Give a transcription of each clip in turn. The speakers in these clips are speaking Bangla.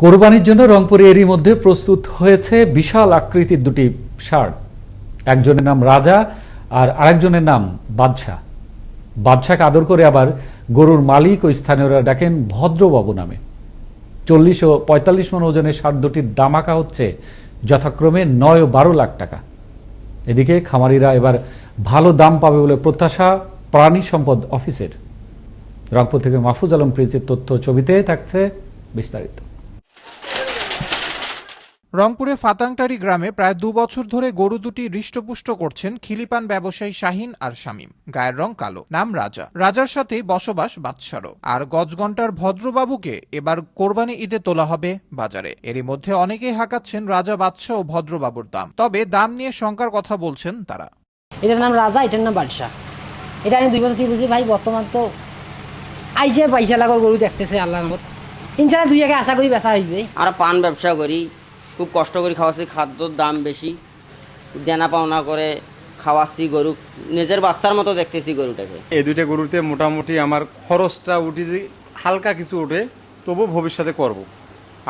কোরবানির জন্য রংপুরে এরই মধ্যে প্রস্তুত হয়েছে বিশাল আকৃতির দুটি ষাঁড়। একজনের নাম রাজা আর আরেকজনের নাম বাদশাহ। বাদশাকে আদর করে আবার গরুর মালিক ও স্থানীয়রা ডাকেন ভদ্রবাবু নামে। 40 ও 45 মণ ওজনের ষাঁড় দুটির দাম আঁকা হচ্ছে যথাক্রমে 9 ও 12 লাখ টাকা। এদিকে খামারিরা এবার ভালো দাম পাবে বলে প্রত্যাশা প্রাণী সম্পদ অফিসের। রংপুর থেকে মাহফুজ আলম প্রিন্সের তথ্য, ছবিতে থাকছে বিস্তারিত। রংপুরে ফাতাংটারি গ্রামে প্রায় 2 বছর ধরে গরু দুটি হৃষ্টপুষ্ট করছেন খিলিপান ব্যবসায়ী শাহিন আর শামীম। গায়ের রং কালো, নাম রাজা। রাজার সাথেই বসবাস বাদশারও। আর গজগন্টার ভদ্রবাবুকে এবার কোরবানি ঈদে তোলা হবে বাজারে। এরই মধ্যে অনেকেই হাঁকাচ্ছেন রাজা, বাদশা ও ভদ্রবাবুর দাম। তবে দাম নিয়ে শঙ্কার কথা বলছেন তারা। এটার নাম রাজা, এটার নাম বাদশাহ। এটা আমি 2 বছর থেকে বুঝি ভাই, বর্তমান তো আইসে পয়সা লাগার গরু দেখতেছে আল্লাহর রহমত। ইনশাআল্লাহ 2 আশা করি বেচা হইবে। আর পান ব্যবসা করি, খুব কষ্ট করে খাওয়াচ্ছি, খাদ্যর দাম বেশি, দেনা পাওনা করে খাওয়াচ্ছি গরু, নিজের বাচ্চার মতো দেখতেছি গরুটাকে। এই দুইটা গরুতে মোটামুটি আমার খরচটা উঠে, হালকা কিছু ওঠে, তবু ভবিষ্যতে করব।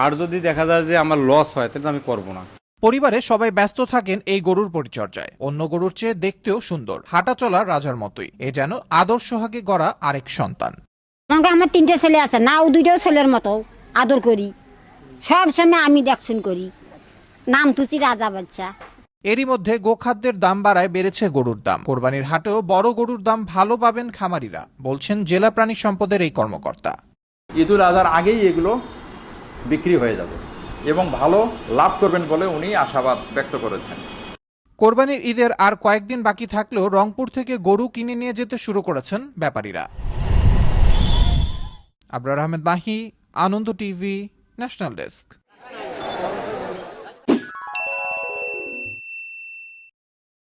আর যদি দেখা যায় যে আমার লস হয় তাহলে আমি করব না। পরিবারে সবাই ব্যস্ত থাকেন এই গরুর পরিচর্যায়। অন্য গরুর চেয়ে দেখতেও সুন্দর, হাঁটা চলা রাজার মতোই। এ যেন আদর্শ হাগে গড়া আরেক সন্তান। আমার 3টে ছেলে আছে, নাও 2টাও ছেলের মতো আদর করি, সব সময় আমি দেখশুন করি। নাম তুচি রাজা বাদশা। এরই মধ্যে গোখাদ্যের দাম বাড়ায় বেড়েছে গরুর দাম। কোরবানির হাটেও বড় গরুর দাম ভালো পাবেন খামারিরা, বলছেন জেলা প্রাণী সম্পদের এই কর্মকর্তা। ঈদুল আজহার আগেই এগুলো বিক্রি হয়ে যাবে এবং ভালো লাভ করবেন বলে উনি আশাবাদ ব্যক্ত করেছেন। কোরবানির ঈদের আর কয়েকদিন বাকি থাকলেও রংপুর থেকে গরু কিনে নিয়ে যেতে শুরু করেছেন ব্যাপারীরা। আবরার আহমেদ মাহি, আনন্দ টিভি, ন্যাশনাল ডেস্ক।